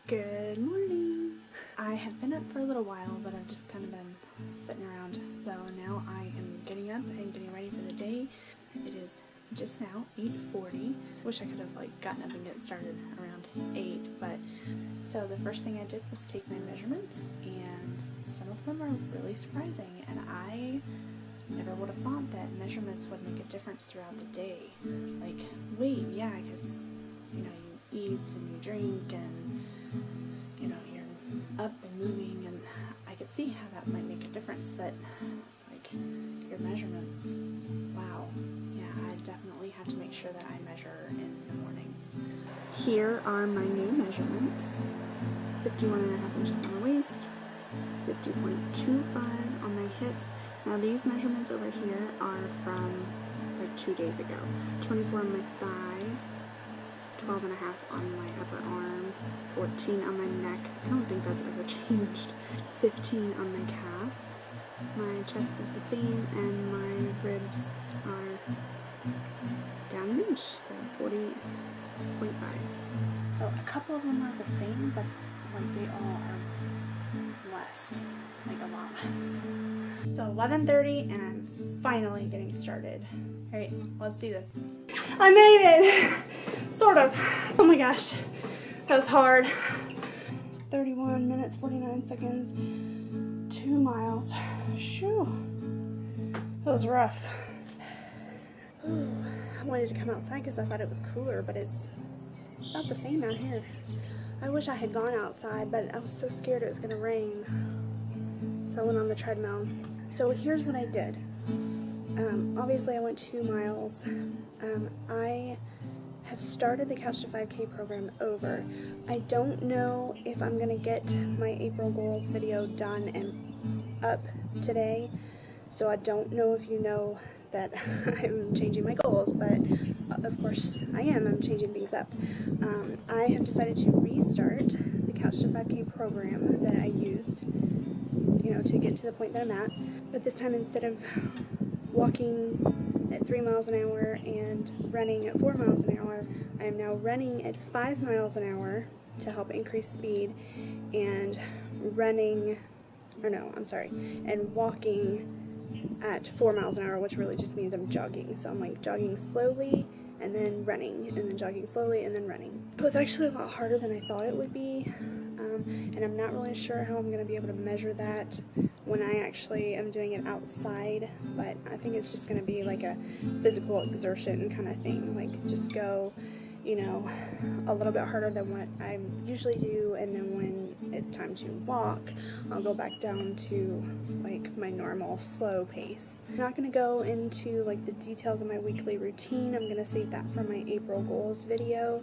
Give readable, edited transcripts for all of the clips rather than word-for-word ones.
Good morning. I have been up for a little while, but I've just kind of been sitting around. So now I am getting up and getting ready for the day. It is just now 8:40. Wish I could have gotten up and get started around 8, but so the first thing I did was take my measurements, and some of them are really surprising, and I never would have thought that measurements would make a difference throughout the day. Like weight, yeah, because you eat and you drink and you're up and moving, and I could see how that might make a difference, but your measurements, wow, yeah, I definitely have to make sure that I measure in the mornings. Here are my new measurements: 51.5 inches on the waist, 50.25 on my hips. Now these measurements over here are from 2 days ago. 24 on my thigh, 12.5 on my upper arm, 14 on my neck. I don't think that's ever changed. 15 on my calf. My chest is the same, and my ribs are down an inch, so 40.5. So a couple of them are the same, but they all are less, a lot less. It's 11:30 and I'm finally getting started. Alright, let's do this. I made it! Sort of. Oh my gosh. That was hard. 31 minutes, 49 seconds. 2 miles. Shoo. That was rough. Ooh, I wanted to come outside because I thought it was cooler, but it's about the same out here. I wish I had gone outside, but I was so scared it was going to rain. So I went on the treadmill. So here's what I did. Obviously I went 2 miles. I have started the Couch to 5K program over. I don't know if I'm going to get my April goals video done and up today. So I don't know if you know that I'm changing my goals, but of course I am. I'm changing things up. I have decided to restart the Couch to 5K program that I used, to get to the point that I'm at. But this time, instead of walking at 3 miles an hour and running at 4 miles an hour, I am now running at 5 miles an hour to help increase speed, and and walking at 4 miles an hour, which really just means I'm jogging. So I'm jogging slowly and then running, and then jogging slowly and then running. It was actually a lot harder than I thought it would be, and I'm not really sure how I'm going to be able to measure that when I actually am doing it outside, but I think it's just going to be a physical exertion kind of thing, just go a little bit harder than what I usually do, and then when it's time to walk, I'll go back down to my normal slow pace. I'm not going to go into the details of my weekly routine. I'm going to save that for my April goals video,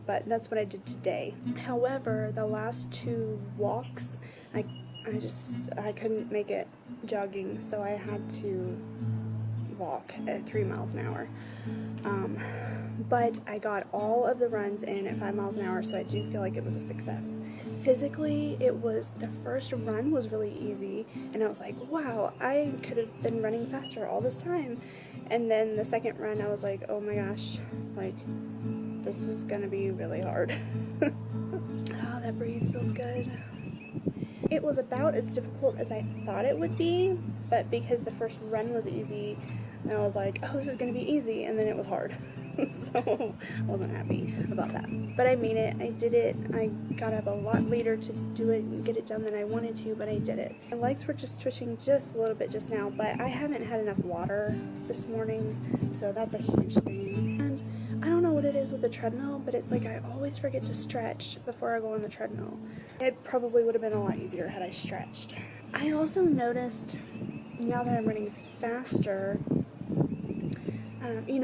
but that's what I did today. However, the last 2 walks, I couldn't make it jogging, so I had to walk at 3 miles an hour. But I got all of the runs in at 5 miles an hour, so I do feel like it was a success. Physically, the first run was really easy, and I was like, wow, I could have been running faster all this time. And then the second run, I was like, oh my gosh, this is gonna be really hard. Oh, that breeze feels good. It was about as difficult as I thought it would be, but because the first run was easy, and I was like, oh, this is going to be easy, and then it was hard. So I wasn't happy about that. But I made it. I did it. I got up a lot later to do it and get it done than I wanted to, but I did it. My legs were just twitching just a little bit just now, but I haven't had enough water this morning, so that's a huge thing. And I don't know what it is with the treadmill, but it's I always forget to stretch before I go on the treadmill. It probably would have been a lot easier had I stretched. I also noticed, now that I'm running faster,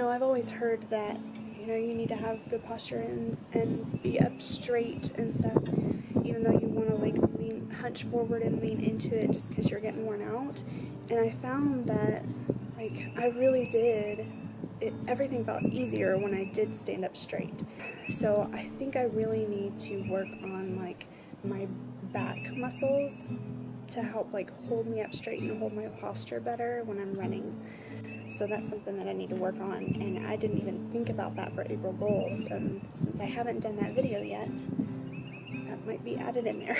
I've always heard that, you need to have good posture and be up straight and stuff, even though you want to hunch forward and lean into it just because you're getting worn out. And I found that, I really did. Everything felt easier when I did stand up straight. So I think I really need to work on my back muscles to help hold me up straight and hold my posture better when I'm running. So that's something that I need to work on, and I didn't even think about that for April goals, and since I haven't done that video yet, might be added in there.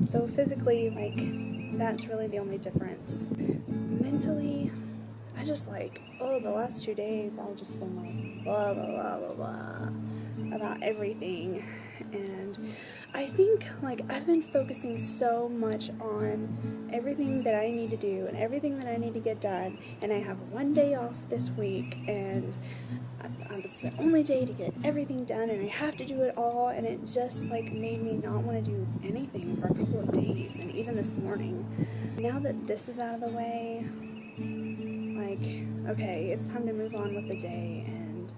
So physically, like, that's really the only difference. Mentally, I just like, the last 2 days I've just been like blah blah blah blah blah about everything, and I think like I've been focusing so much on everything that I need to do and everything that I need to get done, and I have 1 day off this week, and it's the only day to get everything done, and I have to do it all, and it just like made me not want to do anything for a couple of days. And even this morning, now that this is out of the way, like, okay, it's time to move on with the day and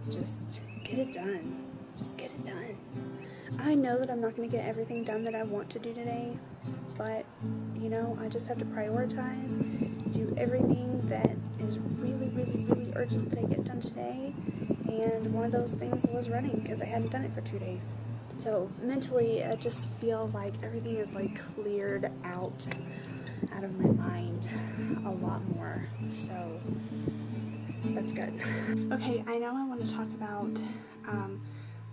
just get it done. Just get it done. I know that I'm not going to get everything done that I want to do today, but, you know, I just have to prioritize, do everything that is really, really, really urgent that I get done today, and one of those things was running because I hadn't done it for 2 days. So mentally, I just feel like everything is like cleared out of my mind a lot more, so that's good. Okay, I know I want to talk about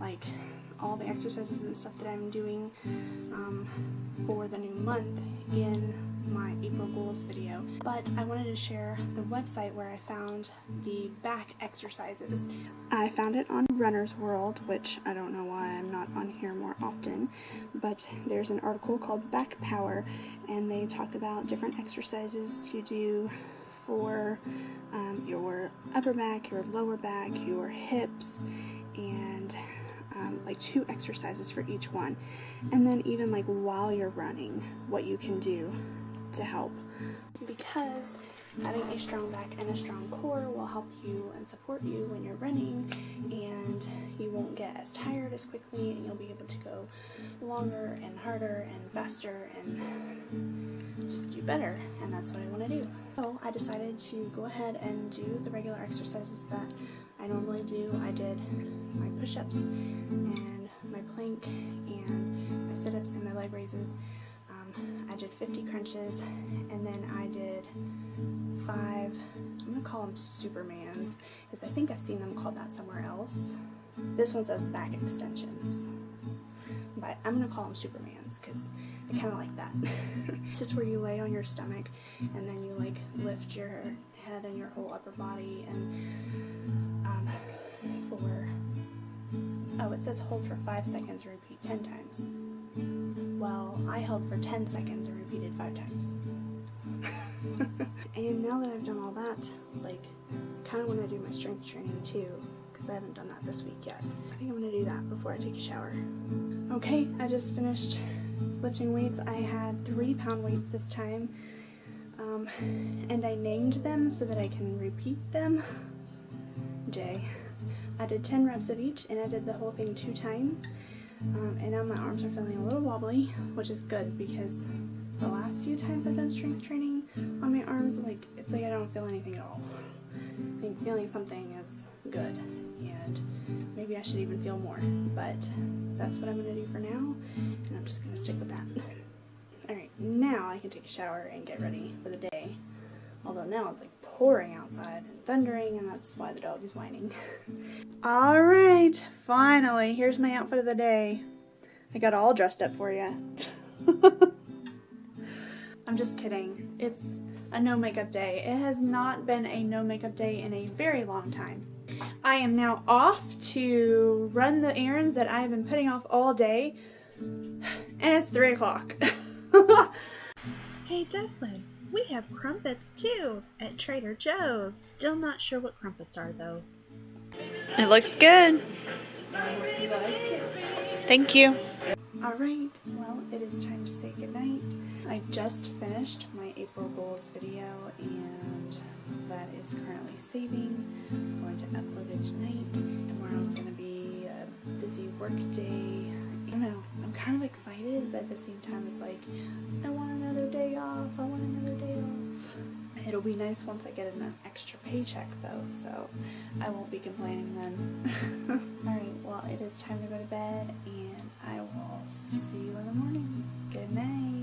like all the exercises and stuff that I'm doing for the new month in my April goals video, but I wanted to share the website where I found the back exercises. I found it on Runner's World, which I don't know why I'm not on here more often, but there's an article called Back Power, and they talk about different exercises to do for your upper back, your lower back, your hips, and like 2 exercises for each one, and then even like while you're running, what you can do to help, because having a strong back and a strong core will help you and support you when you're running, and you won't get as tired as quickly, and you'll be able to go longer and harder and faster and just do better, and that's what I want to do. So I decided to go ahead and do the regular exercises that I normally do. I did my push-ups and my plank and my sit-ups and my leg raises. I did 50 crunches, and then I did 5, I'm going to call them Supermans, because I think I've seen them called that somewhere else. This one says back extensions, but I'm going to call them Supermans because I kind of like that. It's just where you lay on your stomach, and then you like lift your head and your whole upper body, and it says hold for 5 seconds and repeat 10 times. Well, I held for 10 seconds and repeated 5 times. And now that I've done all that, like, I kind of want to do my strength training too, because I haven't done that this week yet. I think I'm going to do that before I take a shower. Okay, I just finished lifting weights. I had 3-pound weights this time, and I named them so that I can repeat them. Jay. I did 10 reps of each, and I did the whole thing 2 times. And now my arms are feeling a little wobbly, which is good because the last few times I've done strength training on my arms, like, it's like I don't feel anything at all. I think feeling something is good, and maybe I should even feel more, but that's what I'm going to do for now, and I'm just going to stick with that. Alright, now I can take a shower and get ready for the day. Although now it's like pouring outside and thundering, and that's why the dog is whining. Alright, finally, here's my outfit of the day. I got all dressed up for you. I'm just kidding. It's a no makeup day. It has not been a no makeup day in a very long time. I am now off to run the errands that I have been putting off all day, and it's 3 o'clock. Hey Declan, we have crumpets too at Trader Joe's. Still not sure what crumpets are though. It looks good. Thank you. Alright, well, it is time to say goodnight. I just finished my April goals video, and that is currently saving. I'm going to upload it tonight. Tomorrow's going to be a busy work day. I don't know, I'm kind of excited, but at the same time it's like, I want another day off, I want another day off. It'll be nice once I get an extra paycheck though, so I won't be complaining then. Alright, well, it is time to go to bed, and I will see you in the morning. Good night.